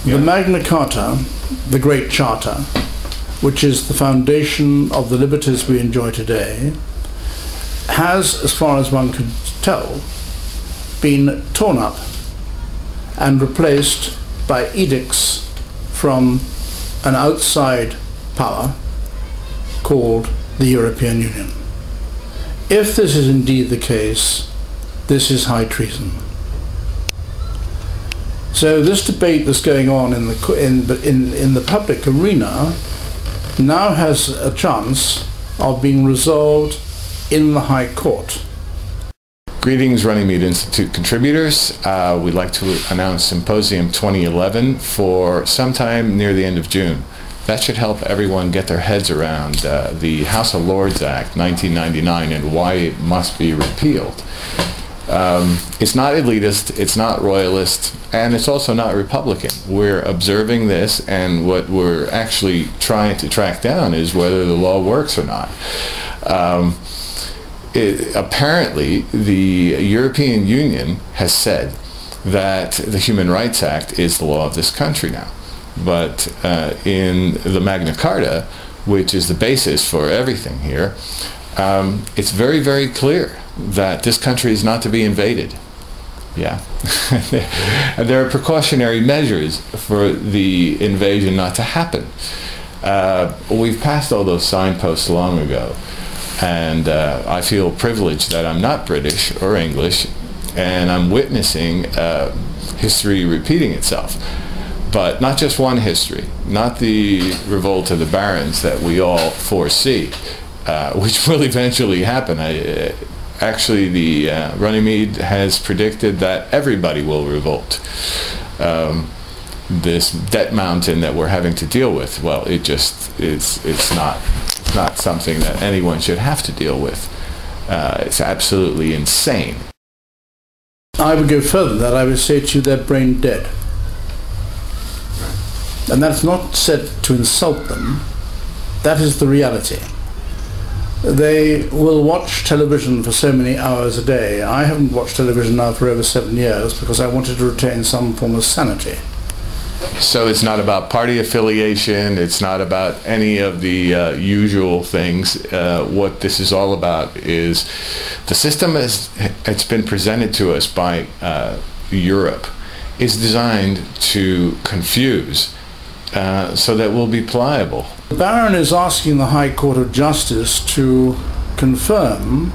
The Magna Carta, the Great Charter, which is the foundation of the liberties we enjoy today, has, as far as one can tell, been torn up and replaced by edicts from an outside power called the European Union. If this is indeed the case, this is high treason. So this debate that's going on in the public arena now has a chance of being resolved in the High Court. Greetings, Runnymede Institute contributors. We'd like to announce Symposium 2011 for sometime near the end of June. That should help everyone get their heads around the House of Lords Act 1999 and why it must be repealed. It's not elitist, it's not royalist, and it's also not Republican. We're observing this, and what we're actually trying to track down is whether the law works or not. Apparently, the European Union has said that the Human Rights Act is the law of this country now. But in the Magna Carta, which is the basis for everything here, it's very, very clear that this country is not to be invaded. Yeah. And there are precautionary measures for the invasion not to happen. We've passed all those signposts long ago. And I feel privileged that I'm not British or English, and I'm witnessing history repeating itself. But not just one history, not the revolt of the barons that we all foresee, which will eventually happen. Actually, the Runnymede has predicted that everybody will revolt. This debt mountain that we're having to deal with, well, it's not something that anyone should have to deal with. It's absolutely insane. I would go further than that. I would say to you, they're brain dead. And that's not said to insult them. That is the reality. They will watch television for so many hours a day. I haven't watched television now for over 7 years because I wanted to retain some form of sanity. So it's not about party affiliation, it's not about any of the usual things. What this is all about is the system as it's been presented to us by Europe is designed to confuse so that we'll be pliable. The Baron is asking the High Court of Justice to confirm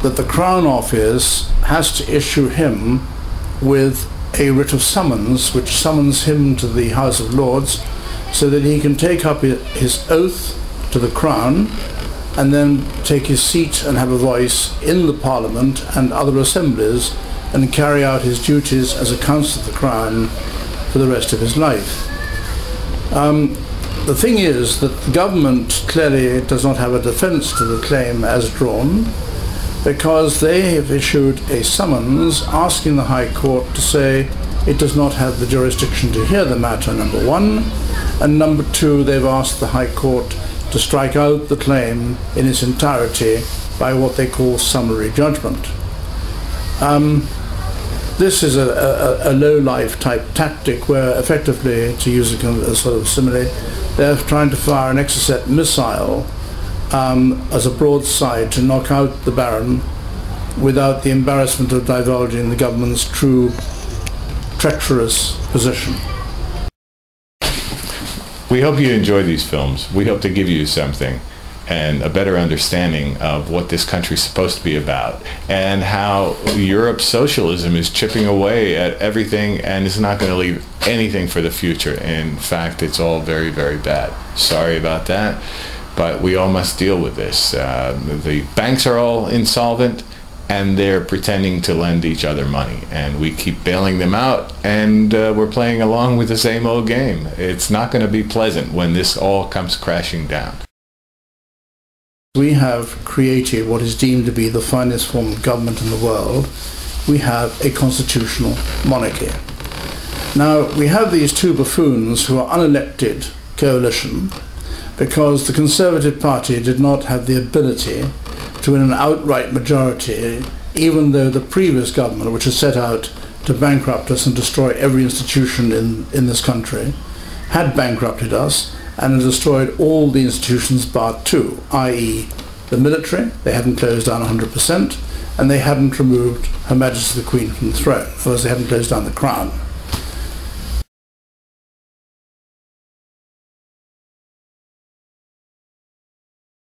that the Crown Office has to issue him with a writ of summons, which summons him to the House of Lords so that he can take up his oath to the Crown and then take his seat and have a voice in the Parliament and other assemblies and carry out his duties as a counsel of the Crown for the rest of his life. The thing is that the government clearly does not have a defence to the claim as drawn, because they have issued a summons asking the High Court to say it does not have the jurisdiction to hear the matter, number one, and number two, they've asked the High Court to strike out the claim in its entirety by what they call summary judgment. This is a low-life type tactic where effectively, to use a sort of simile, they're trying to fire an Exocet missile as a broadside to knock out the Baron without the embarrassment of divulging the government's true treacherous position. We hope you enjoy these films. We hope to give you something and a better understanding of what this country is supposed to be about and how Europe's socialism is chipping away at everything and is not going to leave anything for the future. In fact, it's all very, very bad. Sorry about that, but we all must deal with this. The banks are all insolvent and they're pretending to lend each other money, and we keep bailing them out, and we're playing along with the same old game. It's not going to be pleasant when this all comes crashing down. We have created what is deemed to be the finest form of government in the world. We have a constitutional monarchy. Now, we have these two buffoons who are unelected coalition because the Conservative Party did not have the ability to win an outright majority, even though the previous government, which was set out to bankrupt us and destroy every institution in this country, had bankrupted us and had destroyed all the institutions bar two, i.e. the military. They hadn't closed down 100%, and they hadn't removed Her Majesty the Queen from the throne. In other words, they hadn't closed down the Crown.